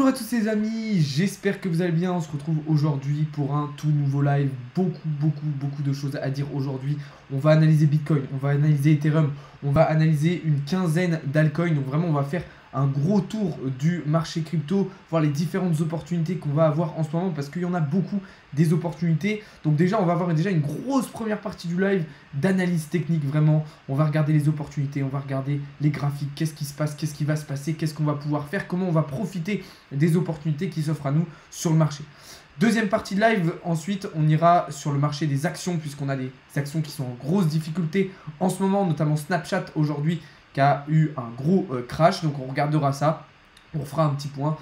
Bonjour à tous les amis, j'espère que vous allez bien. On se retrouve aujourd'hui pour un tout nouveau live. Beaucoup de choses à dire aujourd'hui. On va analyser Bitcoin, on va analyser Ethereum, on va analyser une quinzaine d'altcoins. Donc vraiment on va faire un gros tour du marché crypto, voir les différentes opportunités qu'on va avoir en ce moment parce qu'il y en a beaucoup des opportunités. Donc déjà on va avoir déjà une grosse première partie du live d'analyse technique vraiment. On va regarder les opportunités, on va regarder les graphiques, qu'est-ce qui se passe, qu'est-ce qui va se passer, qu'est-ce qu'on va pouvoir faire, comment on va profiter des opportunités qui s'offrent à nous sur le marché. Deuxième partie de live, ensuite on ira sur le marché des actions puisqu'on a des actions qui sont en grosse difficulté en ce moment, notamment Snapchat aujourd'hui qui a eu un gros crash, donc on regardera ça. On fera un petit point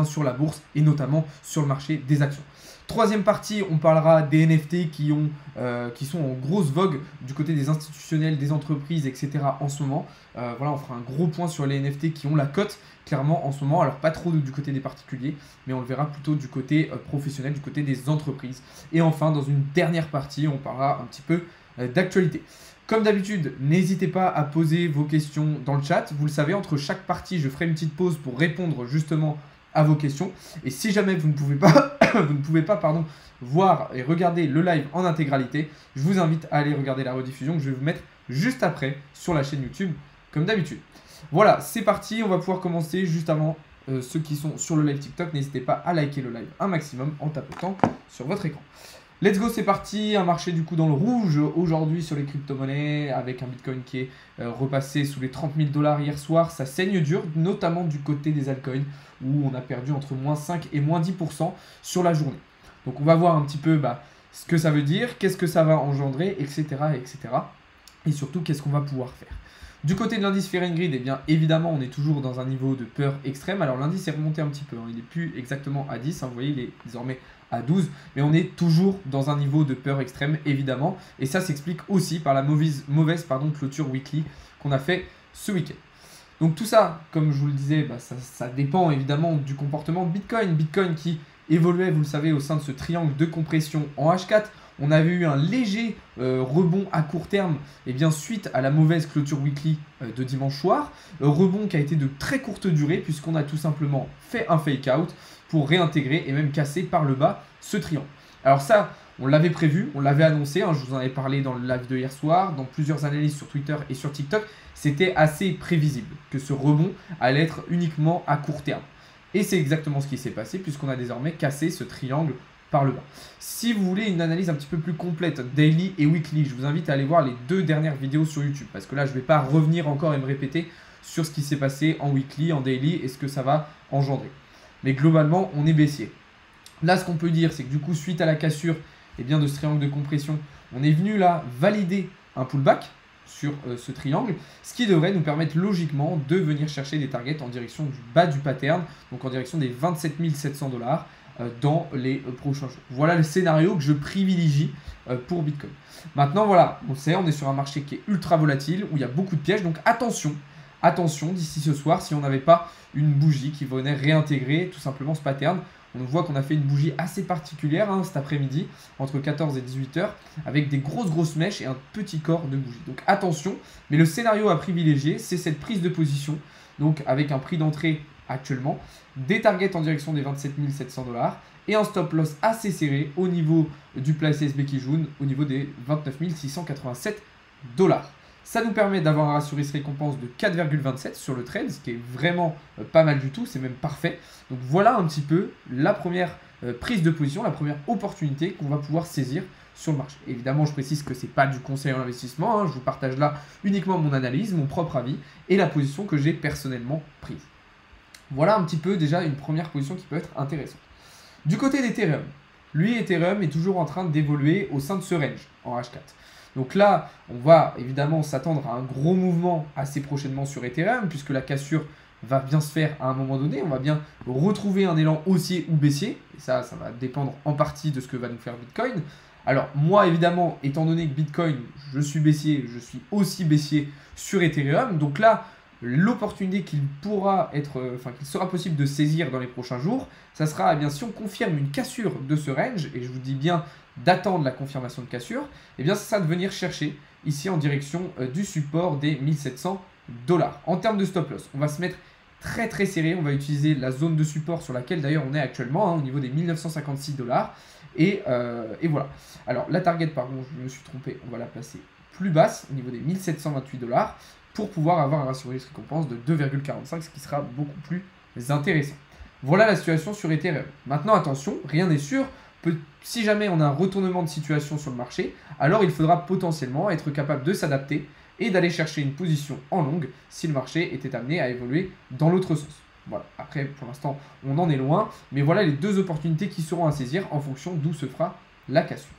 sur la bourse et notamment sur le marché des actions. Troisième partie, on parlera des NFT qui sont en grosse vogue du côté des institutionnels, des entreprises, etc. en ce moment. Voilà, on fera un gros point sur les NFT qui ont la cote clairement en ce moment. Alors pas trop du côté des particuliers, mais on le verra plutôt du côté professionnel, du côté des entreprises. Et enfin, dans une dernière partie, on parlera un petit peu d'actualité. Comme d'habitude, n'hésitez pas à poser vos questions dans le chat. Vous le savez, entre chaque partie, je ferai une petite pause pour répondre justement à vos questions. Et si jamais vous ne pouvez pas, voir et regarder le live en intégralité, je vous invite à aller regarder la rediffusion que je vais vous mettre juste après sur la chaîne YouTube, comme d'habitude. Voilà, c'est parti. On va pouvoir commencer juste avant. Ceux qui sont sur le live TikTok, n'hésitez pas à liker le live un maximum en tapotant sur votre écran. Let's go, c'est parti. Un marché du coup dans le rouge aujourd'hui sur les crypto-monnaies avec un Bitcoin qui est repassé sous les 30 000 $ hier soir. Ça saigne dur, notamment du côté des altcoins où on a perdu entre moins 5 et moins 10% sur la journée. Donc on va voir un petit peu ce que ça veut dire, qu'est-ce que ça va engendrer, etc. Et surtout, qu'est-ce qu'on va pouvoir faire. Du côté de l'indice Fear and Greed, évidemment, on est toujours dans un niveau de peur extrême. Alors l'indice est remonté un petit peu, il n'est plus exactement à 10, vous voyez, il est désormais à 12, mais on est toujours dans un niveau de peur extrême, évidemment. Et ça s'explique aussi par la mauvaise clôture weekly qu'on a fait ce week-end. Donc tout ça, comme je vous le disais, ça dépend évidemment du comportement de Bitcoin. Bitcoin qui évoluait, vous le savez, au sein de ce triangle de compression en H4. On avait eu un léger rebond à court terme suite à la mauvaise clôture weekly de dimanche soir. Rebond qui a été de très courte durée puisqu'on a tout simplement fait un fake out pour réintégrer et même casser par le bas ce triangle. Alors ça, on l'avait prévu, on l'avait annoncé, je vous en avais parlé dans le live de hier soir, dans plusieurs analyses sur Twitter et sur TikTok. C'était assez prévisible que ce rebond allait être uniquement à court terme. Et c'est exactement ce qui s'est passé puisqu'on a désormais cassé ce triangle par le bas. Si vous voulez une analyse un petit peu plus complète, daily et weekly, je vous invite à aller voir les deux dernières vidéos sur YouTube parce que là, je ne vais pas revenir encore et me répéter sur ce qui s'est passé en weekly, en daily et ce que ça va engendrer. Mais globalement, on est baissier. Là, ce qu'on peut dire, c'est que du coup, suite à la cassure de ce triangle de compression, on est venu là valider un pullback sur ce triangle, ce qui devrait nous permettre logiquement de venir chercher des targets en direction du bas du pattern, donc en direction des 27 700 $ dans les prochains jours. Voilà le scénario que je privilégie pour Bitcoin. Maintenant, voilà, on sait, on est sur un marché qui est ultra volatile, où il y a beaucoup de pièges, donc attention d'ici ce soir, si on n'avait pas une bougie qui venait réintégrer tout simplement ce pattern. On voit qu'on a fait une bougie assez particulière cet après-midi, entre 14 et 18 h, avec des grosses mèches et un petit corps de bougie. Donc attention, mais le scénario à privilégier, c'est cette prise de position, donc avec un prix d'entrée actuellement, des targets en direction des 27 700 $ et un stop loss assez serré au niveau du plat CSB qui jaune, au niveau des 29 687 $. Ça nous permet d'avoir un ratio risque-récompense de 4,27 sur le trade, ce qui est vraiment pas mal du tout, c'est même parfait. Donc voilà un petit peu la première prise de position, la première opportunité qu'on va pouvoir saisir sur le marché. Évidemment, je précise que ce n'est pas du conseil en investissement, je vous partage là uniquement mon analyse, mon propre avis et la position que j'ai personnellement prise. Voilà un petit peu déjà une première position qui peut être intéressante. Du côté d'Ethereum, lui, Ethereum est toujours en train d'évoluer au sein de ce range en H4. Donc là, on va évidemment s'attendre à un gros mouvement assez prochainement sur Ethereum puisque la cassure va bien se faire à un moment donné. On va bien retrouver un élan haussier ou baissier. Et ça va dépendre en partie de ce que va nous faire Bitcoin. Alors moi, évidemment, étant donné que Bitcoin, je suis baissier, je suis aussi baissier sur Ethereum. Donc là, l'opportunité qu'il sera possible de saisir dans les prochains jours, ça sera si on confirme une cassure de ce range, et je vous dis bien d'attendre la confirmation de cassure, c'est ça de venir chercher ici en direction du support des 1700 $. En termes de stop loss, on va se mettre très très serré. On va utiliser la zone de support sur laquelle d'ailleurs on est actuellement, hein, au niveau des 1956 $. Et voilà. Alors la target, pardon, je me suis trompé, on va la placer plus basse, au niveau des 1728 $, pour pouvoir avoir un ratio risque-récompense de 2,45, ce qui sera beaucoup plus intéressant. Voilà la situation sur Ethereum. Maintenant, attention, rien n'est sûr. Si jamais on a un retournement de situation sur le marché, alors il faudra potentiellement être capable de s'adapter et d'aller chercher une position en longue si le marché était amené à évoluer dans l'autre sens. Voilà. Après, pour l'instant, on en est loin, mais voilà les deux opportunités qui seront à saisir en fonction d'où se fera la cassure.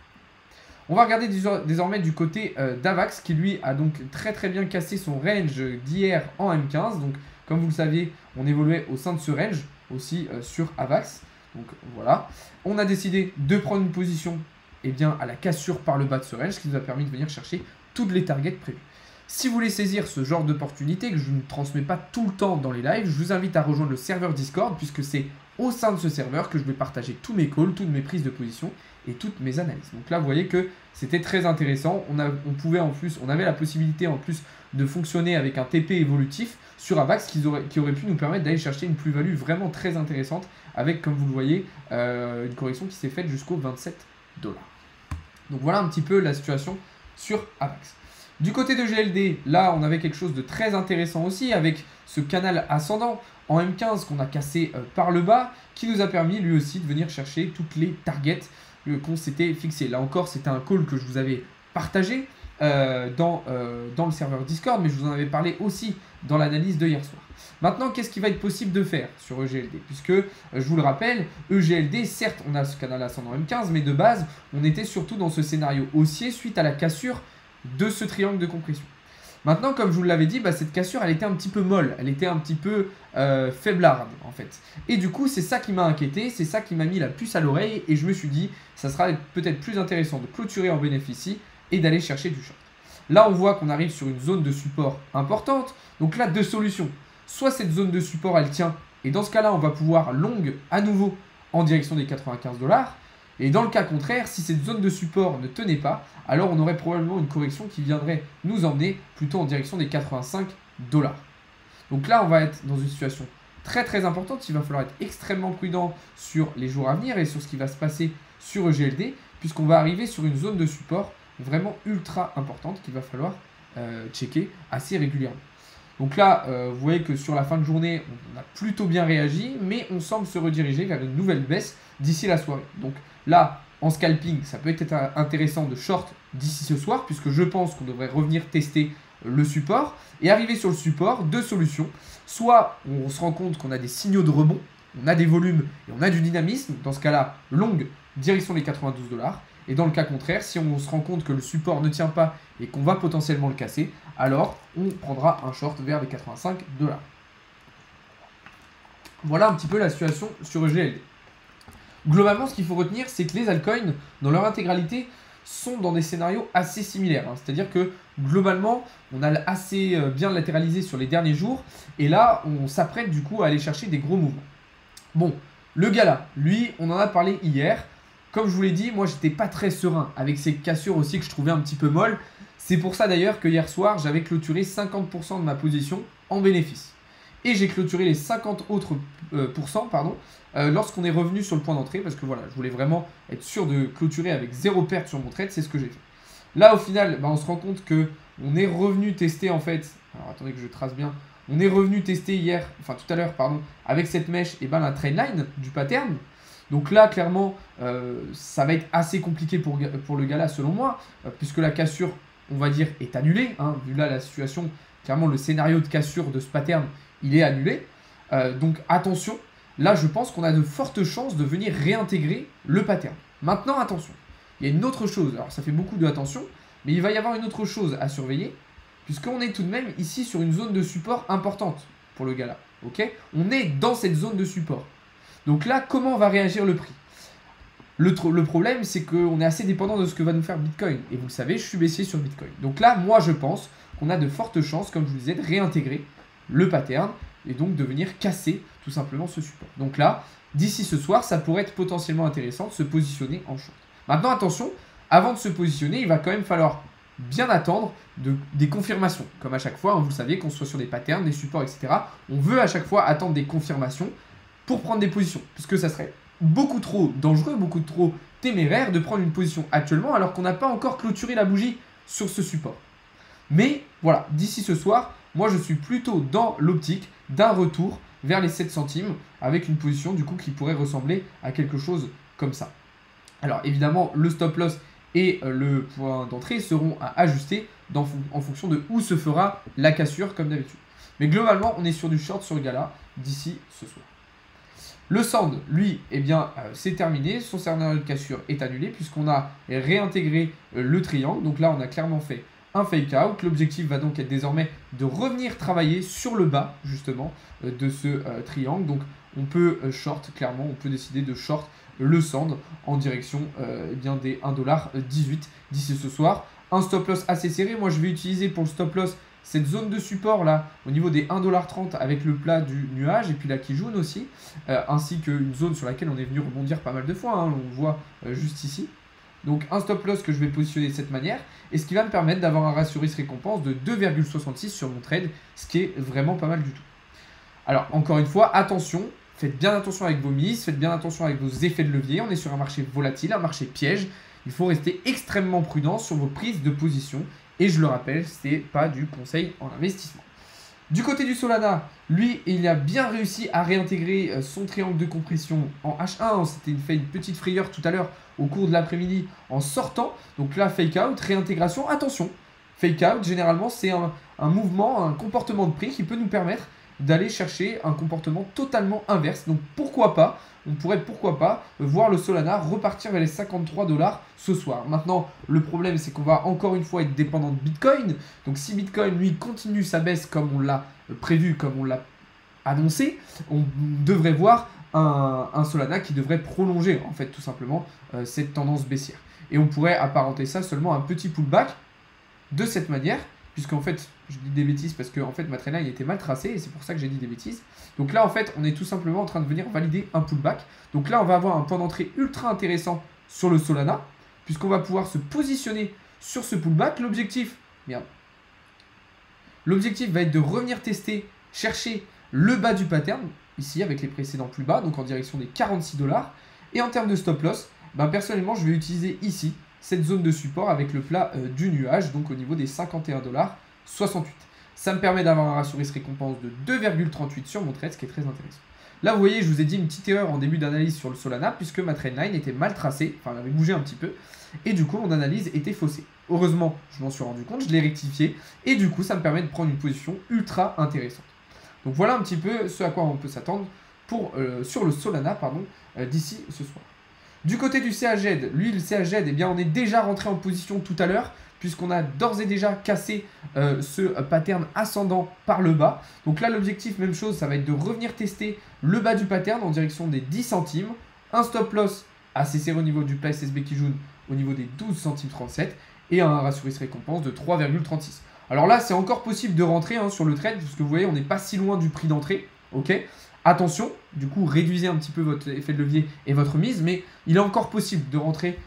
On va regarder désormais du côté d'Avax qui lui a donc très bien cassé son range d'hier en M15. Donc comme vous le savez, on évoluait au sein de ce range aussi sur Avax. Donc voilà, on a décidé de prendre une position à la cassure par le bas de ce range, qui nous a permis de venir chercher toutes les targets prévues. Si vous voulez saisir ce genre d'opportunité que je ne transmets pas tout le temps dans les lives, je vous invite à rejoindre le serveur Discord, puisque c'est au sein de ce serveur que je vais partager tous mes calls, toutes mes prises de position et toutes mes analyses. Donc là, vous voyez que c'était très intéressant. On avait la possibilité en plus de fonctionner avec un TP évolutif sur Avax qui aurait pu nous permettre d'aller chercher une plus-value vraiment très intéressante avec, comme vous le voyez, une correction qui s'est faite jusqu'aux 27 $. Donc voilà un petit peu la situation sur Avax. Du côté de GLD, là, on avait quelque chose de très intéressant aussi avec ce canal ascendant en M15 qu'on a cassé par le bas, qui nous a permis lui aussi de venir chercher toutes les targets qu'on s'était fixées. Là encore, c'était un call que je vous avais partagé dans le serveur Discord, mais je vous en avais parlé aussi dans l'analyse de hier soir. Maintenant, qu'est-ce qui va être possible de faire sur EGLD? Puisque, je vous le rappelle, EGLD, certes, on a ce canal ascendant M15, mais de base, on était surtout dans ce scénario haussier suite à la cassure de ce triangle de compression. Maintenant, comme je vous l'avais dit, cette cassure, elle était un petit peu molle, elle était un petit peu faiblarde en fait. Et du coup, c'est ça qui m'a inquiété, c'est ça qui m'a mis la puce à l'oreille et je me suis dit, ça sera peut-être plus intéressant de clôturer en bénéficie et d'aller chercher du short. Là, on voit qu'on arrive sur une zone de support importante. Donc là, deux solutions. Soit cette zone de support, elle tient, et dans ce cas-là, on va pouvoir long à nouveau en direction des 95 $. Et dans le cas contraire, si cette zone de support ne tenait pas, alors on aurait probablement une correction qui viendrait nous emmener plutôt en direction des 85 $. Donc là, on va être dans une situation très importante. Il va falloir être extrêmement prudent sur les jours à venir et sur ce qui va se passer sur EGLD, puisqu'on va arriver sur une zone de support vraiment ultra importante qu'il va falloir checker assez régulièrement. Donc là, vous voyez que sur la fin de journée, on a plutôt bien réagi, mais on semble se rediriger vers une nouvelle baisse d'ici la soirée. Donc là, en scalping, ça peut être intéressant de short d'ici ce soir, puisque je pense qu'on devrait revenir tester le support. Et arriver sur le support, deux solutions. Soit on se rend compte qu'on a des signaux de rebond, on a des volumes et on a du dynamisme. Dans ce cas-là, long, direction les 92 $. Et dans le cas contraire, si on se rend compte que le support ne tient pas et qu'on va potentiellement le casser, alors on prendra un short vers les 85 $. Voilà un petit peu la situation sur EGLD. Globalement, ce qu'il faut retenir, c'est que les altcoins, dans leur intégralité, sont dans des scénarios assez similaires. C'est-à-dire que globalement, on a assez bien latéralisé sur les derniers jours. Et là, on s'apprête du coup à aller chercher des gros mouvements. Bon, le Gala, lui, on en a parlé hier. Comme je vous l'ai dit, moi, j'étais pas très serein avec ces cassures aussi que je trouvais un petit peu molles. C'est pour ça d'ailleurs que hier soir, j'avais clôturé 50% de ma position en bénéfice. Et j'ai clôturé les 50 autres lorsqu'on est revenu sur le point d'entrée. Parce que voilà, je voulais vraiment être sûr de clôturer avec zéro perte sur mon trade. C'est ce que j'ai fait. Là, au final, on se rend compte qu'on est revenu tester en fait. Alors attendez que je trace bien. On est revenu tester tout à l'heure, avec cette mèche, la trendline du pattern. Donc là, clairement, ça va être assez compliqué pour le Gala selon moi, puisque la cassure, on va dire, est annulée. Vu là la situation, clairement, le scénario de cassure de ce pattern, il est annulé. Donc attention, là, je pense qu'on a de fortes chances de venir réintégrer le pattern. Maintenant, attention, il y a une autre chose. Alors, ça fait beaucoup de attention, mais il va y avoir une autre chose à surveiller, puisqu'on est tout de même ici sur une zone de support importante pour le Gala. Okay, on est dans cette zone de support. Donc là, comment va réagir le prix? Le problème, c'est qu'on est assez dépendant de ce que va nous faire Bitcoin. Et vous le savez, je suis baissier sur Bitcoin. Donc là, moi, je pense qu'on a de fortes chances, comme je vous disais, de réintégrer le pattern et donc de venir casser tout simplement ce support. Donc là, d'ici ce soir, ça pourrait être potentiellement intéressant de se positionner en short. Maintenant, attention, avant de se positionner, il va quand même falloir bien attendre des confirmations. Comme à chaque fois, hein, vous le savez, qu'on soit sur des patterns, des supports, etc. On veut à chaque fois attendre des confirmations pour prendre des positions. Puisque ça serait beaucoup trop dangereux, beaucoup trop téméraire de prendre une position actuellement alors qu'on n'a pas encore clôturé la bougie sur ce support. Mais voilà, d'ici ce soir, moi je suis plutôt dans l'optique d'un retour vers les 7 centimes avec une position du coup qui pourrait ressembler à quelque chose comme ça. Alors évidemment, le stop loss et le point d'entrée seront à ajuster en fonction de où se fera la cassure comme d'habitude. Mais globalement, on est sur du short sur le gala d'ici ce soir. Le sand, lui, eh bien, c'est terminé. Son scénario de cassure est annulé puisqu'on a réintégré le triangle. Donc là, on a clairement fait un fake out. L'objectif va donc être désormais de revenir travailler sur le bas, justement, de ce triangle. Donc, on peut short, clairement, on peut décider de short le sand en direction eh bien, des 1,18$ d'ici ce soir. Un stop loss assez serré. Moi, je vais utiliser pour le stop loss cette zone de support là au niveau des 1,30$ avec le plat du nuage et puis la Kijun aussi, ainsi qu'une zone sur laquelle on est venu rebondir pas mal de fois, hein, on le voit juste ici. Donc un stop loss que je vais positionner de cette manière et ce qui va me permettre d'avoir un ratio risque récompense de 2,66 sur mon trade, ce qui est vraiment pas mal du tout. Alors encore une fois, attention, faites bien attention avec vos mises, faites bien attention avec vos effets de levier, on est sur un marché volatile, un marché piège, il faut rester extrêmement prudent sur vos prises de position. Et je le rappelle, ce n'est pas du conseil en investissement. Du côté du Solana, lui, il a bien réussi à réintégrer son triangle de compression en H1. C'était fait une petite frayeur tout à l'heure au cours de l'après-midi en sortant. Donc là, fake out, réintégration. Attention, fake out, généralement, c'est un mouvement, un comportement de prix qui peut nous permettre d'aller chercher un comportement totalement inverse. Donc pourquoi pas, on pourrait pourquoi pas voir le Solana repartir vers les 53$ ce soir. Maintenant, le problème c'est qu'on va encore une fois être dépendant de Bitcoin. Donc si Bitcoin lui continue sa baisse comme on l'a prévu, comme on l'a annoncé, on devrait voir un Solana qui devrait prolonger en fait tout simplement cette tendance baissière. Et on pourrait apparenter ça seulement à un petit pullback de cette manière. Puisqu'en fait, je dis des bêtises parce que en fait, ma trendline était mal tracée et c'est pour ça que j'ai dit des bêtises. Donc là, en fait, on est tout simplement en train de venir valider un pullback. Donc là, on va avoir un point d'entrée ultra intéressant sur le Solana, puisqu'on va pouvoir se positionner sur ce pullback. L'objectif va être de revenir tester, chercher le bas du pattern, ici avec les précédents plus bas, donc en direction des 46$. Et en termes de stop loss, ben, personnellement, je vais utiliser ici cette zone de support avec le plat du nuage, donc au niveau des 51,68$. Ça me permet d'avoir un ratio risque récompense de 2,38 sur mon trade, ce qui est très intéressant. Là, vous voyez, je vous ai dit une petite erreur en début d'analyse sur le Solana, puisque ma trendline était mal tracée, enfin, elle avait bougé un petit peu, et du coup, mon analyse était faussée. Heureusement, je m'en suis rendu compte, je l'ai rectifié, et du coup, ça me permet de prendre une position ultra intéressante. Donc voilà un petit peu ce à quoi on peut s'attendre sur le Solana d'ici ce soir. Du côté du CAZ, lui le CAZ, eh bien, on est déjà rentré en position tout à l'heure puisqu'on a d'ores et déjà cassé ce pattern ascendant par le bas. Donc là l'objectif, même chose, ça va être de revenir tester le bas du pattern en direction des 10 centimes. Un stop loss assez serré au niveau du plat SSB Kijun au niveau des 12 centimes 37 et un ratio risque récompense de 3,36. Alors là c'est encore possible de rentrer sur le trade puisque vous voyez on n'est pas si loin du prix d'entrée. Ok. Attention, du coup, réduisez un petit peu votre effet de levier et votre mise, mais il est encore possible de rentrer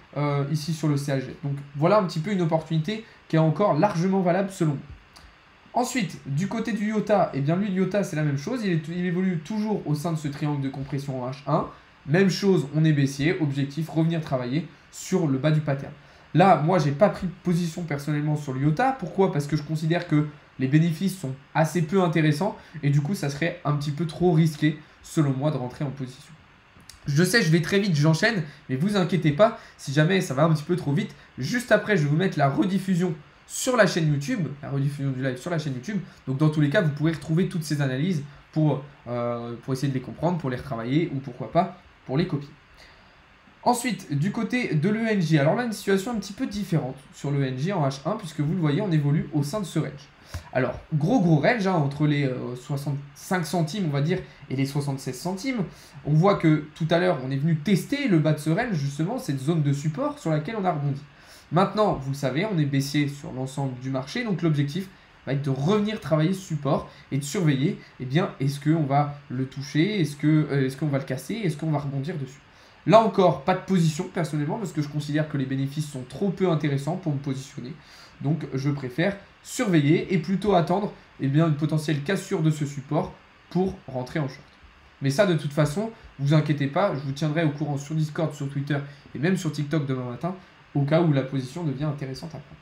ici sur le CAG. Donc voilà un petit peu une opportunité qui est encore largement valable selon moi. Ensuite, du côté du IOTA, eh bien lui, l'IOTA, c'est la même chose. Il évolue toujours au sein de ce triangle de compression en H1. Même chose, on est baissier. Objectif, revenir travailler sur le bas du pattern. Là, moi, j'ai pas pris position personnellement sur l'IOTA. Pourquoi? Parce que je considère que les bénéfices sont assez peu intéressants et du coup ça serait un petit peu trop risqué selon moi de rentrer en position. Je sais, je vais très vite, j'enchaîne, mais vous inquiétez pas, si jamais ça va un petit peu trop vite, juste après je vais vous mettre la rediffusion sur la chaîne YouTube, la rediffusion du live sur la chaîne YouTube. Donc dans tous les cas, vous pourrez retrouver toutes ces analyses pour essayer de les comprendre, pour les retravailler ou pourquoi pas pour les copier. Ensuite, du côté de l'ENJ, alors là une situation un petit peu différente sur l'ENJ en H1 puisque vous le voyez, on évolue au sein de ce range. Alors, gros range entre les 65 centimes, on va dire, et les 76 centimes. On voit que tout à l'heure, on est venu tester le bas de ce range, justement, cette zone de support sur laquelle on a rebondi. Maintenant, vous le savez, on est baissier sur l'ensemble du marché, donc l'objectif va être de revenir travailler ce support et de surveiller, eh bien, est-ce qu'on va le toucher, est-ce qu'on va le casser, est-ce qu'on va rebondir dessus. Là encore, pas de position personnellement parce que je considère que les bénéfices sont trop peu intéressants pour me positionner. Donc je préfère surveiller et plutôt attendre eh bien, une potentielle cassure de ce support pour rentrer en short. Mais ça, de toute façon, vous inquiétez pas, je vous tiendrai au courant sur Discord, sur Twitter et même sur TikTok demain matin, au cas où la position devient intéressante à prendre.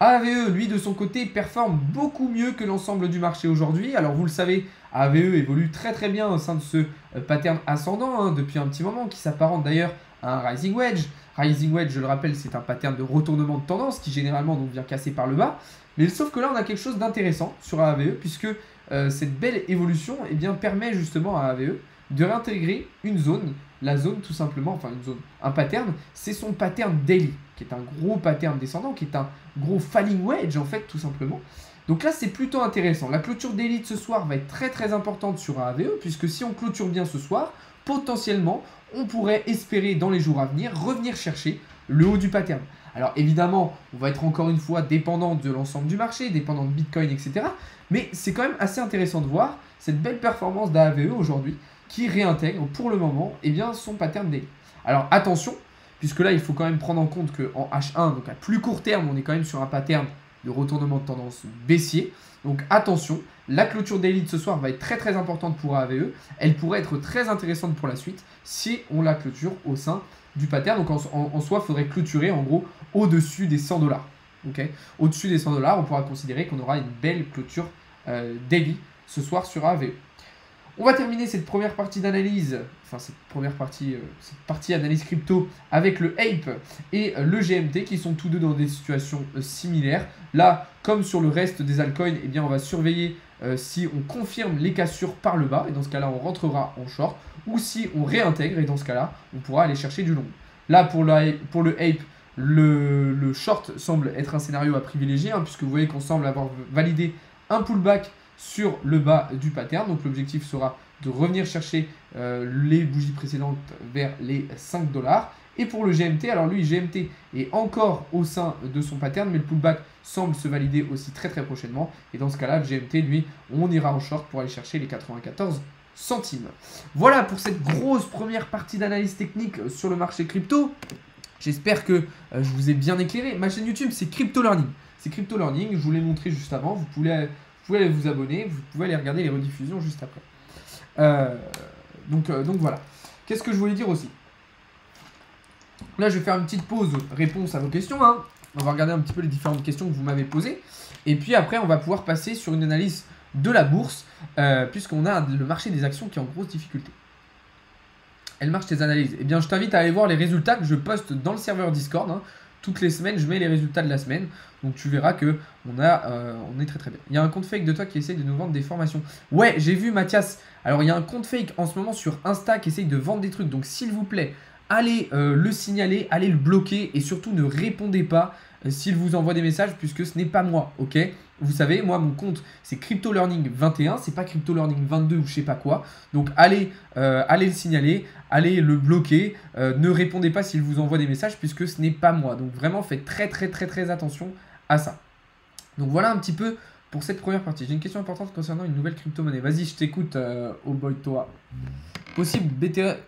AVE, lui, de son côté, performe beaucoup mieux que l'ensemble du marché aujourd'hui. Alors, vous le savez, AVE évolue très bien au sein de ce pattern ascendant depuis un petit moment, qui s'apparente d'ailleurs à un Rising Wedge. Rising Wedge, je le rappelle, c'est un pattern de retournement de tendance qui généralement donc, vient casser par le bas. Mais sauf que là, on a quelque chose d'intéressant sur AVE, puisque cette belle évolution eh bien, permet justement à AVE de réintégrer une zone, la zone tout simplement, enfin une zone, un pattern, c'est son pattern daily, qui est un gros pattern descendant, qui est un gros falling wedge en fait tout simplement. Donc là c'est plutôt intéressant, la clôture daily de ce soir va être très importante sur un AVE, puisque si on clôture bien ce soir, potentiellement on pourrait espérer dans les jours à venir revenir chercher le haut du pattern. Alors évidemment, on va être encore une fois dépendant de l'ensemble du marché, dépendant de Bitcoin, etc. Mais c'est quand même assez intéressant de voir cette belle performance d'AVE aujourd'hui qui réintègre pour le moment eh bien, son pattern daily. Alors attention, puisque là il faut quand même prendre en compte qu'en H1, donc à plus court terme, on est quand même sur un pattern de retournement de tendance baissier. Donc attention, la clôture daily de ce soir va être très importante pour AVE. Elle pourrait être très intéressante pour la suite si on la clôture au sein du pattern. Donc en soi, il faudrait clôturer en gros au-dessus des 100 $. Okay, au-dessus des 100 $, on pourra considérer qu'on aura une belle clôture daily ce soir sur AVE. On va terminer cette première partie d'analyse, enfin cette partie analyse crypto avec le Ape et le GMT qui sont tous deux dans des situations similaires. Là, comme sur le reste des altcoins, eh bien, on va surveiller si on confirme les cassures par le bas et dans ce cas-là, on rentrera en short ou si on réintègre et dans ce cas-là, on pourra aller chercher du long. Là, pour le Ape, le short semble être un scénario à privilégier puisque vous voyez qu'on semble avoir validé un pullback sur le bas du pattern. Donc l'objectif sera de revenir chercher les bougies précédentes vers les 5 $. Et pour le GMT, alors lui, GMT est encore au sein de son pattern, mais le pullback semble se valider aussi très prochainement. Et dans ce cas-là, le GMT, lui, on ira en short pour aller chercher les 94 centimes. Voilà pour cette grosse première partie d'analyse technique sur le marché crypto. J'espère que je vous ai bien éclairé. Ma chaîne YouTube, c'est Crypto Learning. C'est Crypto Learning, je vous l'ai montré juste avant. Vous pouvez aller vous abonner, vous pouvez aller regarder les rediffusions juste après. Donc voilà. Qu'est-ce que je voulais dire aussi? Là, je vais faire une petite pause réponse à vos questions. On va regarder un petit peu les différentes questions que vous m'avez posées. Et puis après, on va pouvoir passer sur une analyse de la bourse, puisqu'on a le marché des actions qui est en grosse difficulté. Elle marche tes analyses. Eh bien, je t'invite à aller voir les résultats que je poste dans le serveur Discord. Toutes les semaines, je mets les résultats de la semaine. Donc, tu verras que on est très bien. Il y a un compte fake de toi qui essaye de nous vendre des formations. Ouais, j'ai vu, Mathias. Alors, il y a un compte fake en ce moment sur Insta qui essaye de vendre des trucs. Donc, s'il vous plaît, allez le signaler, allez le bloquer et surtout ne répondez pas s'il vous envoie des messages puisque ce n'est pas moi, ok? Vous savez, moi, mon compte, c'est Crypto Learning 21, c'est pas Crypto Learning 22 ou je sais pas quoi. Donc, allez le signaler, allez le bloquer. Ne répondez pas s'il vous envoie des messages puisque ce n'est pas moi. Donc, vraiment, faites très attention à ça. Donc, voilà un petit peu pour cette première partie. J'ai une question importante concernant une nouvelle crypto-monnaie. Vas-y, je t'écoute, oh boy, toi. Possible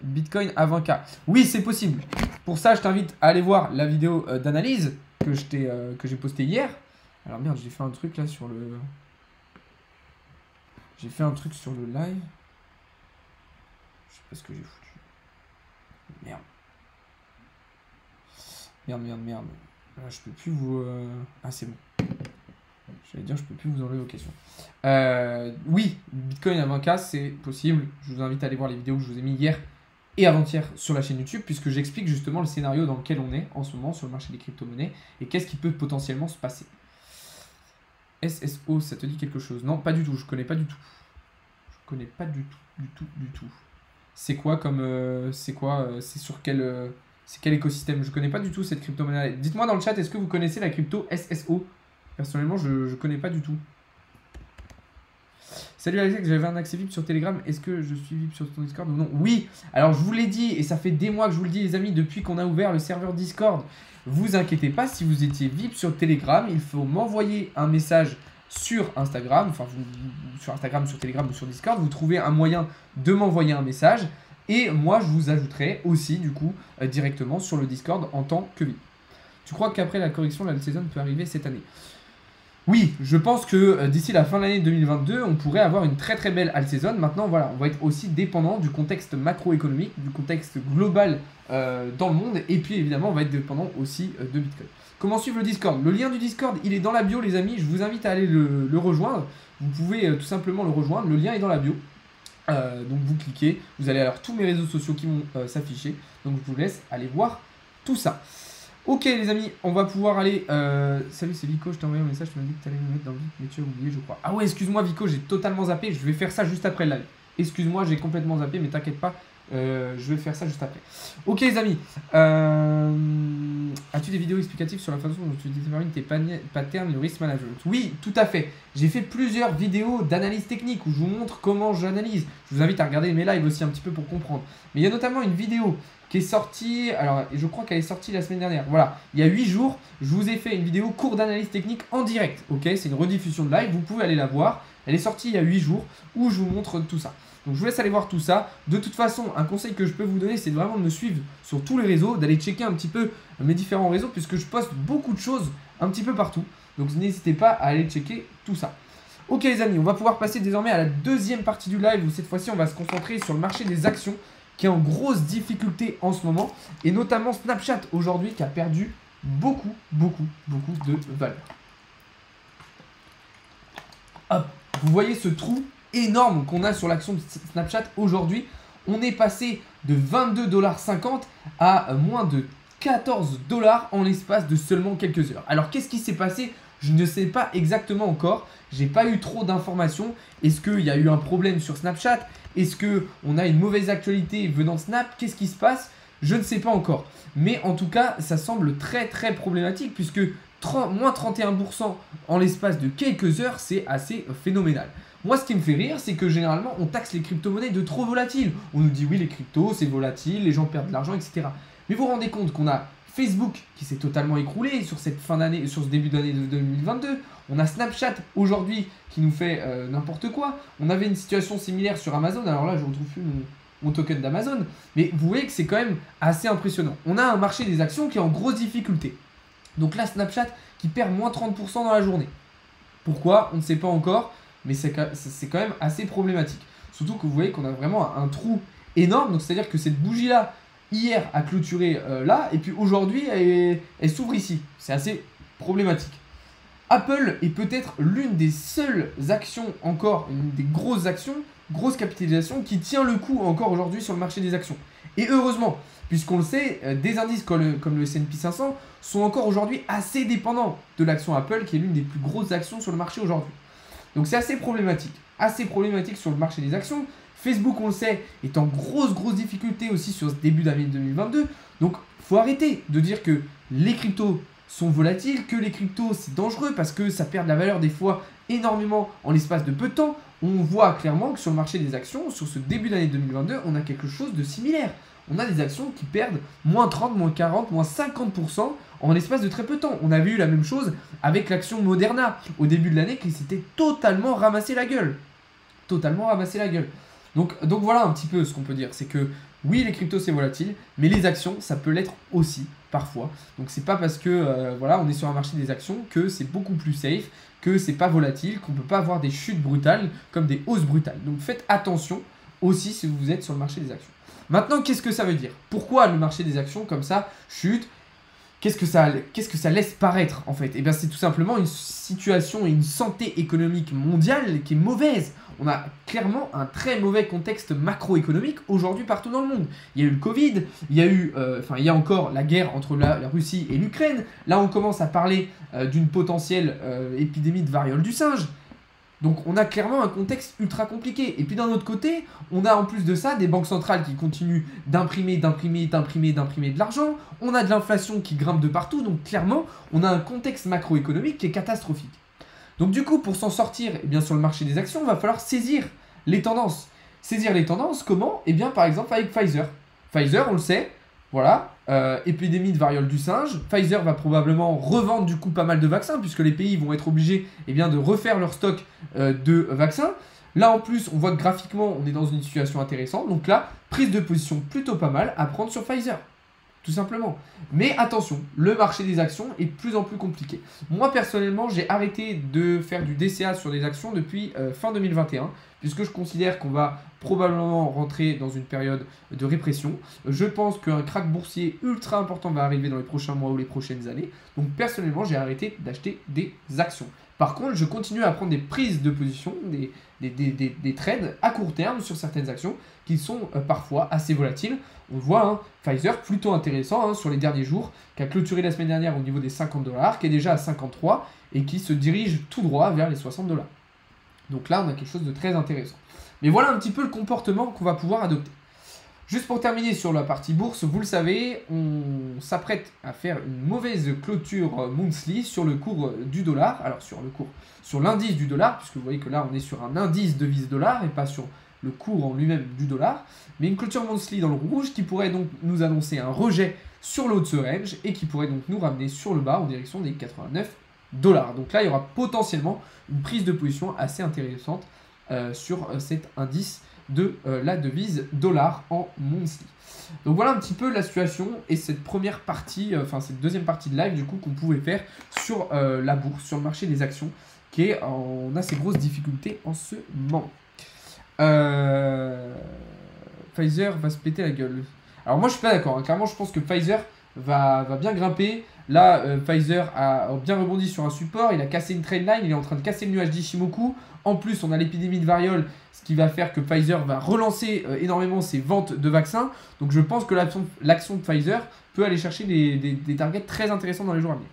Bitcoin à 20K? Oui, c'est possible. Pour ça, je t'invite à aller voir la vidéo d'analyse que j'ai postée hier. Alors merde, j'ai fait un truc là sur le... J'ai fait un truc sur le live. Je sais pas ce que j'ai foutu. Merde. Merde. Là, je peux plus vous... Ah, c'est bon. J'allais dire, je peux plus vous enlever vos questions. Oui, Bitcoin à 20K, c'est possible. Je vous invite à aller voir les vidéos que je vous ai mis hier et avant-hier sur la chaîne YouTube, puisque j'explique justement le scénario dans lequel on est en ce moment sur le marché des crypto-monnaies et qu'est-ce qui peut potentiellement se passer. SSO, ça te dit quelque chose? Non, pas du tout, je connais pas du tout. Je connais pas du tout. C'est quoi comme... c'est sur quel... c'est quel écosystème? Je connais pas du tout cette crypto-monnaie. Dites-moi dans le chat, est-ce que vous connaissez la crypto SSO? Personnellement, je connais pas du tout. Salut Alex, j'avais un accès VIP sur Telegram. Est-ce que je suis VIP sur ton Discord ou non? Oui, alors je vous l'ai dit, et ça fait des mois que je vous le dis les amis, depuis qu'on a ouvert le serveur Discord. Vous inquiétez pas, si vous étiez VIP sur Telegram, il faut m'envoyer un message sur Instagram, enfin sur Instagram, sur Telegram ou sur Discord. Vous trouvez un moyen de m'envoyer un message Et moi, je vous ajouterai aussi, du coup, directement sur le Discord en tant que VIP. Tu crois qu'après la correction, la saison peut arriver cette année? Oui, je pense que d'ici la fin de l'année 2022, on pourrait avoir une très très belle alt saison. Maintenant, voilà, on va être aussi dépendant du contexte macroéconomique, du contexte global dans le monde. Et puis évidemment, on va être dépendant aussi de Bitcoin. Comment suivre le Discord? Le lien du Discord, il est dans la bio, les amis. Je vous invite à aller le rejoindre. Vous pouvez tout simplement le rejoindre. Le lien est dans la bio. Donc vous cliquez, vous allez alors tous mes réseaux sociaux qui vont s'afficher. Donc je vous laisse aller voir tout ça. Ok les amis, on va pouvoir aller... Salut, c'est Vico, je t'ai envoyé un message, tu m'as dit que tu allais me mettre dans le vide, mais tu as oublié je crois. Ah ouais, excuse-moi Vico, j'ai totalement zappé, je vais faire ça juste après le live. Excuse-moi, j'ai complètement zappé, mais t'inquiète pas, je vais faire ça juste après. Ok les amis, as-tu des vidéos explicatives sur la façon dont tu détermines tes patterns de risk management? Oui, tout à fait. J'ai fait plusieurs vidéos d'analyse technique où je vous montre comment j'analyse. Je vous invite à regarder mes lives aussi un petit peu pour comprendre. Mais il y a notamment une vidéo qui est sortie, alors je crois qu'elle est sortie la semaine dernière. Voilà, il y a 8 jours, je vous ai fait une vidéo cours d'analyse technique en direct. Ok, c'est une rediffusion de live, vous pouvez aller la voir. Elle est sortie il y a 8 jours où je vous montre tout ça. Donc je vous laisse aller voir tout ça. De toute façon, un conseil que je peux vous donner, c'est vraiment de me suivre sur tous les réseaux, d'aller checker un petit peu mes différents réseaux, puisque je poste beaucoup de choses un petit peu partout. Donc n'hésitez pas à aller checker tout ça. Ok les amis, on va pouvoir passer désormais à la deuxième partie du live, où cette fois-ci on va se concentrer sur le marché des actions, qui est en grosse difficulté en ce moment, et notamment Snapchat aujourd'hui qui a perdu beaucoup de valeur. Hop, vous voyez ce trou énorme qu'on a sur l'action de Snapchat aujourd'hui. On est passé de 22,50 $ à moins de 14 $ en l'espace de seulement quelques heures. Alors qu'est-ce qui s'est passé? Je ne sais pas exactement encore. J'ai pas eu trop d'informations. Est-ce qu'il y a eu un problème sur Snapchat? Est-ce qu'on a une mauvaise actualité venant de Snap? Qu'est-ce qui se passe? Je ne sais pas encore. Mais en tout cas, ça semble très problématique puisque moins 31% en l'espace de quelques heures, c'est assez phénoménal. Moi, ce qui me fait rire, c'est que généralement, on taxe les crypto-monnaies de trop volatiles. On nous dit oui, les cryptos, c'est volatile, les gens perdent de l'argent, etc. Mais vous vous rendez compte qu'on a Facebook qui s'est totalement écroulé sur cette fin d'année, sur ce début d'année de 2022. On a Snapchat aujourd'hui qui nous fait n'importe quoi. On avait une situation similaire sur Amazon. Alors là, je ne retrouve plus mon token d'Amazon. Mais vous voyez que c'est quand même assez impressionnant. On a un marché des actions qui est en grosse difficulté. Donc là, Snapchat qui perd moins 30% dans la journée. Pourquoi? On ne sait pas encore. Mais c'est quand même assez problématique. Surtout que vous voyez qu'on a vraiment un trou énorme. Donc c'est-à-dire que cette bougie-là, hier, a clôturé là. Et puis aujourd'hui, elle s'ouvre ici. C'est assez problématique. Apple est peut-être l'une des seules actions encore, une des grosses actions, grosse capitalisation qui tient le coup encore aujourd'hui sur le marché des actions. Et heureusement, puisqu'on le sait, des indices comme le S&P 500 sont encore aujourd'hui assez dépendants de l'action Apple qui est l'une des plus grosses actions sur le marché aujourd'hui. Donc c'est assez problématique sur le marché des actions. Facebook, on le sait, est en grosse difficulté aussi sur ce début d'année 2022. Donc il faut arrêter de dire que les cryptos sont volatiles, que les cryptos c'est dangereux parce que ça perd de la valeur des fois énormément en l'espace de peu de temps. On voit clairement que sur le marché des actions, sur ce début d'année 2022, on a quelque chose de similaire. On a des actions qui perdent moins 30, moins 40, moins 50% en l'espace de très peu de temps. On avait eu la même chose avec l'action Moderna au début de l'année qui s'était totalement ramassé la gueule. Donc voilà un petit peu ce qu'on peut dire. C'est que oui, les cryptos c'est volatile, mais les actions ça peut l'être aussi parfois. Donc c'est pas parce que voilà, on est sur un marché des actions que c'est beaucoup plus safe, que c'est pas volatile, qu'on peut pas avoir des chutes brutales comme des hausses brutales. Donc faites attention aussi si vous êtes sur le marché des actions. Maintenant, qu'est-ce que ça veut dire? Pourquoi le marché des actions comme ça chute? Qu'est-ce que ça laisse paraître en fait? Eh bien c'est tout simplement une situation et une santé économique mondiale qui est mauvaise. On a clairement un très mauvais contexte macroéconomique aujourd'hui partout dans le monde. Il y a eu le Covid, il y a encore la guerre entre la Russie et l'Ukraine. Là on commence à parler d'une potentielle épidémie de variole du singe. Donc on a clairement un contexte ultra compliqué. Et puis d'un autre côté, on a en plus de ça des banques centrales qui continuent d'imprimer de l'argent. On a de l'inflation qui grimpe de partout. Donc clairement, on a un contexte macroéconomique qui est catastrophique. Donc du coup, pour s'en sortir eh bien, sur le marché des actions, il va falloir saisir les tendances. Saisir les tendances, comment? Eh bien par exemple avec Pfizer. Pfizer, on le sait, voilà, épidémie de variole du singe. Pfizer va probablement revendre du coup pas mal de vaccins puisque les pays vont être obligés eh bien, de refaire leur stock de vaccins. Là en plus, on voit que graphiquement, on est dans une situation intéressante. Donc là, prise de position plutôt pas mal à prendre sur Pfizer. Tout simplement. Mais attention, le marché des actions est de plus en plus compliqué. Moi, personnellement, j'ai arrêté de faire du DCA sur des actions depuis fin 2021, puisque je considère qu'on va probablement rentrer dans une période de répression. Je pense qu'un crack boursier ultra important va arriver dans les prochains mois ou les prochaines années. Donc, personnellement, j'ai arrêté d'acheter des actions. Par contre, je continue à prendre des prises de position, des trades à court terme sur certaines actions qui sont parfois assez volatiles. On voit Pfizer plutôt intéressant sur les derniers jours, qui a clôturé la semaine dernière au niveau des 50$, qui est déjà à 53 et qui se dirige tout droit vers les 60$. Donc là, on a quelque chose de très intéressant. Mais voilà un petit peu le comportement qu'on va pouvoir adopter. Juste pour terminer sur la partie bourse, vous le savez, on s'apprête à faire une mauvaise clôture monthly sur le cours du dollar. Alors sur l'indice du dollar, puisque vous voyez que là on est sur un indice devise dollar et pas sur le cours en lui-même du dollar. Mais une clôture monthly dans le rouge qui pourrait donc nous annoncer un rejet sur le haut de ce range et qui pourrait donc nous ramener sur le bas en direction des 89$. Donc là il y aura potentiellement une prise de position assez intéressante sur cet indice de la devise dollar en monthly. Donc voilà un petit peu la situation et cette première partie, cette deuxième partie de live du coup qu'on pouvait faire sur la bourse, sur le marché des actions, qui est en assez grosse difficulté en ce moment. Pfizer va se péter la gueule. Alors moi je suis pas d'accord, clairement je pense que Pfizer va bien grimper. Là Pfizer a bien rebondi sur un support, il a cassé une trendline, il est en train de casser le nuage d'Ishimoku. En plus on a l'épidémie de variole, ce qui va faire que Pfizer va relancer énormément ses ventes de vaccins. Donc je pense que l'action de Pfizer peut aller chercher des targets très intéressants dans les jours à venir.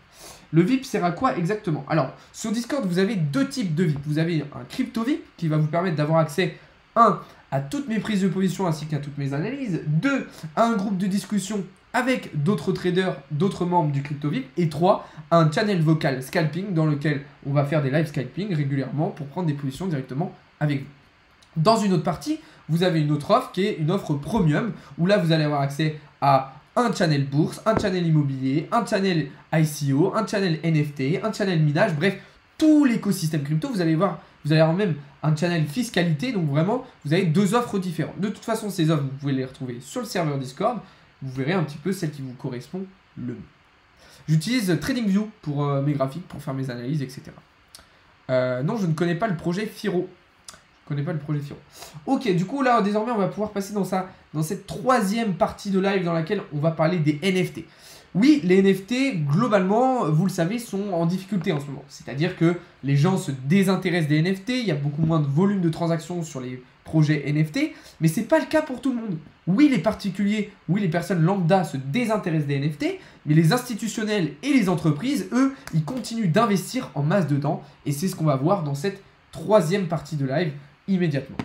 Le VIP sert à quoi exactement? Alors, sur Discord, vous avez deux types de VIP. Vous avez un crypto VIP qui va vous permettre d'avoir accès, 1, à toutes mes prises de position ainsi qu'à toutes mes analyses. 2, à un groupe de discussion avec d'autres traders, d'autres membres du crypto VIP. Et 3, à un channel vocal scalping dans lequel on va faire des live scalping régulièrement pour prendre des positions directement avec vous. Dans une autre partie, vous avez une autre offre qui est une offre premium où là, vous allez avoir accès à un channel bourse, un channel immobilier, un channel ICO, un channel NFT, un channel minage, bref, tout l'écosystème crypto. Vous allez avoir même un channel fiscalité, donc vraiment, vous avez deux offres différentes. De toute façon, ces offres, vous pouvez les retrouver sur le serveur Discord. Vous verrez un petit peu celle qui vous correspond le mieux. J'utilise TradingView pour mes graphiques, pour faire mes analyses, etc. Non, je ne connais pas le projet Firo. Ok, du coup là désormais on va pouvoir passer dans cette troisième partie de live dans laquelle on va parler des NFT. Oui, les NFT globalement, vous le savez, sont en difficulté en ce moment. C'est-à-dire que les gens se désintéressent des NFT, il y a beaucoup moins de volume de transactions sur les projets NFT, mais ce n'est pas le cas pour tout le monde. Oui, les particuliers, oui, les personnes lambda se désintéressent des NFT, mais les institutionnels et les entreprises, eux, ils continuent d'investir en masse dedans, et c'est ce qu'on va voir dans cette troisième partie de live immédiatement.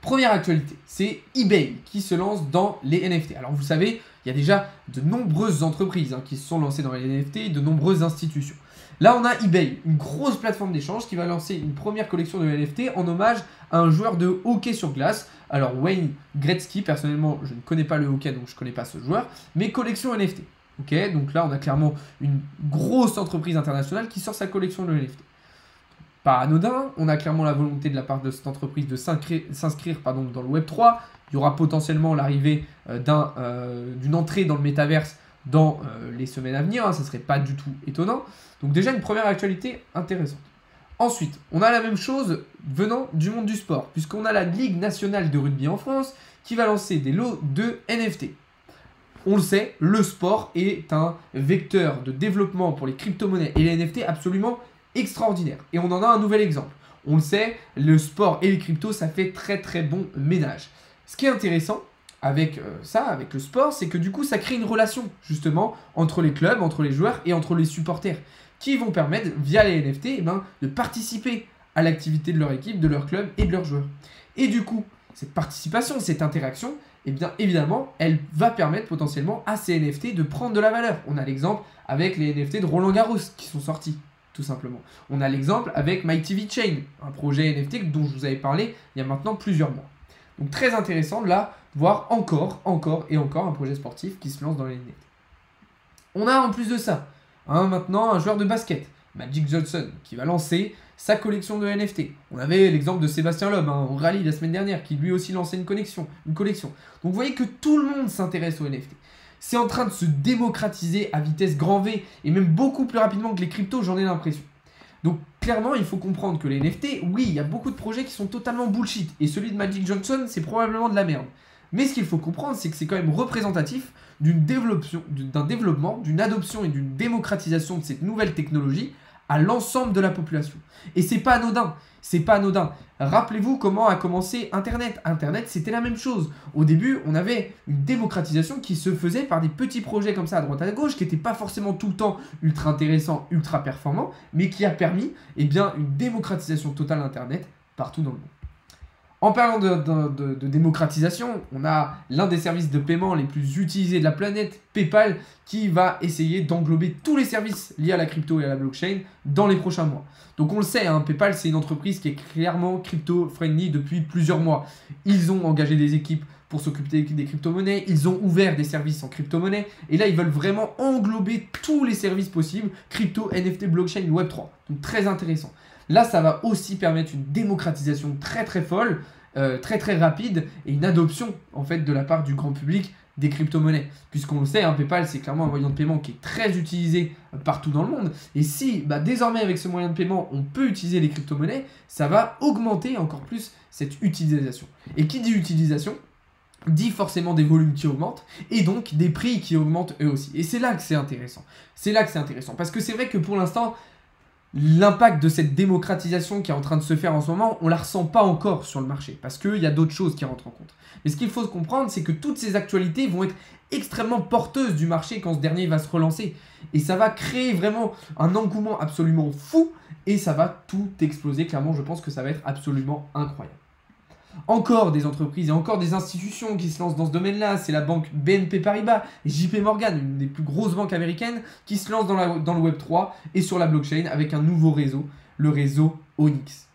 Première actualité, c'est eBay qui se lance dans les NFT. Alors vous le savez, il y a déjà de nombreuses entreprises qui se sont lancées dans les NFT, de nombreuses institutions. Là on a eBay, une grosse plateforme d'échange qui va lancer une première collection de NFT en hommage à un joueur de hockey sur glace. Alors Wayne Gretzky, personnellement je ne connais pas le hockey donc je ne connais pas ce joueur, mais collection NFT. Ok, donc là on a clairement une grosse entreprise internationale qui sort sa collection de NFT. Pas anodin, on a clairement la volonté de la part de cette entreprise de s'inscrire dans le Web3. Il y aura potentiellement l'arrivée d'une entrée dans le métaverse dans les semaines à venir, ça ne serait pas du tout étonnant. Donc déjà une première actualité intéressante. Ensuite, on a la même chose venant du monde du sport, puisqu'on a la Ligue nationale de rugby en France qui va lancer des lots de NFT. On le sait, le sport est un vecteur de développement pour les crypto-monnaies et les NFT absolument extraordinaire. Et on en a un nouvel exemple. On le sait, le sport et les cryptos, ça fait très très bon ménage. Ce qui est intéressant avec avec le sport, c'est que du coup, ça crée une relation justement entre les clubs, entre les joueurs et entre les supporters qui vont permettre, via les NFT, de participer à l'activité de leur équipe, de leur club et de leurs joueurs. Et du coup, cette participation, cette interaction, eh bien évidemment, elle va permettre potentiellement à ces NFT de prendre de la valeur. On a l'exemple avec les NFT de Roland Garros qui sont sortis. Tout simplement. On a l'exemple avec MyTV Chain, un projet NFT dont je vous avais parlé il y a maintenant plusieurs mois. Donc très intéressant de là, voir encore un projet sportif qui se lance dans les NFT. On a en plus de ça, maintenant un joueur de basket, Magic Johnson qui va lancer sa collection de NFT. On avait l'exemple de Sébastien Loeb au rallye la semaine dernière qui lui aussi lançait une collection. Donc vous voyez que tout le monde s'intéresse aux NFT. C'est en train de se démocratiser à vitesse grand V et même beaucoup plus rapidement que les cryptos, j'en ai l'impression. Donc clairement, il faut comprendre que les NFT, oui, il y a beaucoup de projets qui sont totalement bullshit. Et celui de Magic Johnson, c'est probablement de la merde. Mais ce qu'il faut comprendre, c'est que c'est quand même représentatif d'un développement, d'une adoption et d'une démocratisation de cette nouvelle technologie à l'ensemble de la population. Et c'est pas anodin, c'est pas anodin. Rappelez-vous comment a commencé Internet. Internet, c'était la même chose. Au début, on avait une démocratisation qui se faisait par des petits projets comme ça à droite à gauche, qui n'étaient pas forcément tout le temps ultra intéressants, ultra performants, mais qui a permis une démocratisation totale d'Internet partout dans le monde. En parlant de démocratisation, on a l'un des services de paiement les plus utilisés de la planète, PayPal, qui va essayer d'englober tous les services liés à la crypto et à la blockchain dans les prochains mois. Donc on le sait, PayPal c'est une entreprise qui est clairement crypto-friendly depuis plusieurs mois. Ils ont engagé des équipes pour s'occuper des crypto-monnaies, ils ont ouvert des services en crypto-monnaie, et là ils veulent vraiment englober tous les services possibles, crypto, NFT, blockchain, Web3. Donc très intéressant. Là, ça va aussi permettre une démocratisation très très folle, très rapide, et une adoption en fait de la part du grand public des crypto-monnaies. Puisqu'on le sait, PayPal c'est clairement un moyen de paiement qui est très utilisé partout dans le monde. Et si désormais avec ce moyen de paiement on peut utiliser les crypto-monnaies, ça va augmenter encore plus cette utilisation. Et qui dit utilisation dit forcément des volumes qui augmentent et donc des prix qui augmentent eux aussi. Et c'est là que c'est intéressant. C'est là que c'est intéressant parce que c'est vrai que pour l'instant, l'impact de cette démocratisation qui est en train de se faire en ce moment, on ne la ressent pas encore sur le marché parce qu'il y a d'autres choses qui rentrent en compte. Mais ce qu'il faut comprendre, c'est que toutes ces actualités vont être extrêmement porteuses du marché quand ce dernier va se relancer. Et ça va créer vraiment un engouement absolument fou et ça va tout exploser. Clairement, je pense que ça va être absolument incroyable. Encore des entreprises et encore des institutions qui se lancent dans ce domaine-là. C'est la banque BNP Paribas et JP Morgan, une des plus grosses banques américaines, qui se lance dans le Web3 et sur la blockchain avec un nouveau réseau, le réseau Onyx.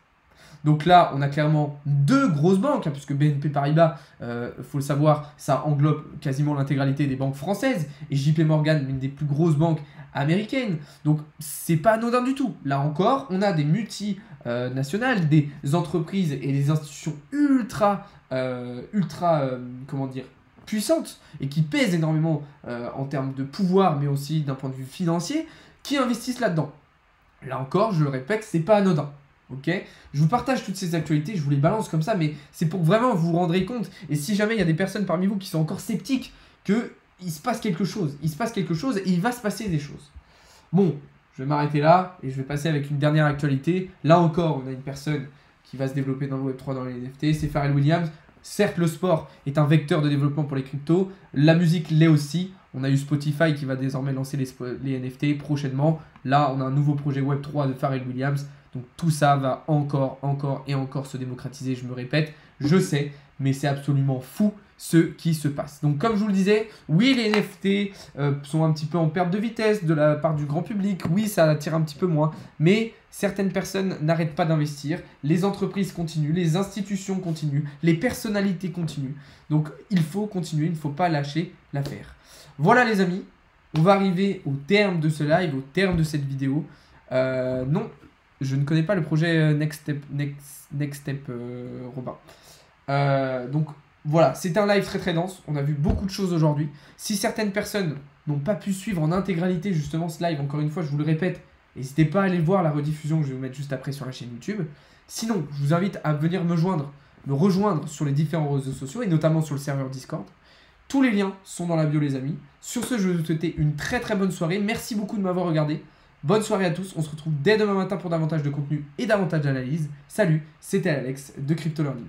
Donc là, on a clairement deux grosses banques, puisque BNP Paribas, faut le savoir, ça englobe quasiment l'intégralité des banques françaises, et JP Morgan, une des plus grosses banques américaines. Donc c'est pas anodin du tout. Là encore, on a des multinationales, des entreprises et des institutions ultra puissantes et qui pèsent énormément en termes de pouvoir, mais aussi d'un point de vue financier, qui investissent là-dedans. Là encore, je le répète, c'est pas anodin. Ok, je vous partage toutes ces actualités, je vous les balance comme ça, mais c'est pour vraiment vous rendre compte. Et si jamais il y a des personnes parmi vous qui sont encore sceptiques, qu'il se passe quelque chose, et il va se passer des choses. Bon, je vais m'arrêter là et je vais passer avec une dernière actualité. Là encore, on a une personne qui va se développer dans le Web3, dans les NFT, c'est Pharrell Williams. Certes, le sport est un vecteur de développement pour les cryptos, la musique l'est aussi. On a eu Spotify qui va désormais lancer les NFT prochainement. Là, on a un nouveau projet Web3 de Pharrell Williams. Donc tout ça va encore se démocratiser, je me répète, je sais, mais c'est absolument fou ce qui se passe. Donc comme je vous le disais, oui les NFT sont un petit peu en perte de vitesse de la part du grand public, oui ça attire un petit peu moins, mais certaines personnes n'arrêtent pas d'investir, les entreprises continuent, les institutions continuent, les personnalités continuent. Donc il faut continuer, il ne faut pas lâcher l'affaire. Voilà les amis, on va arriver au terme de ce live, au terme de cette vidéo. Non, je ne connais pas le projet Next Step Robin. Donc voilà, c'était un live très dense. On a vu beaucoup de choses aujourd'hui. Si certaines personnes n'ont pas pu suivre en intégralité justement ce live, encore une fois, je vous le répète, n'hésitez pas à aller voir la rediffusion que je vais vous mettre juste après sur la chaîne YouTube. Sinon, je vous invite à venir me rejoindre sur les différents réseaux sociaux et notamment sur le serveur Discord. Tous les liens sont dans la bio les amis. Sur ce, je vais vous souhaiter une très bonne soirée. Merci beaucoup de m'avoir regardé. Bonne soirée à tous, on se retrouve dès demain matin pour davantage de contenu et davantage d'analyse. Salut, c'était Alex de Crypto Learning.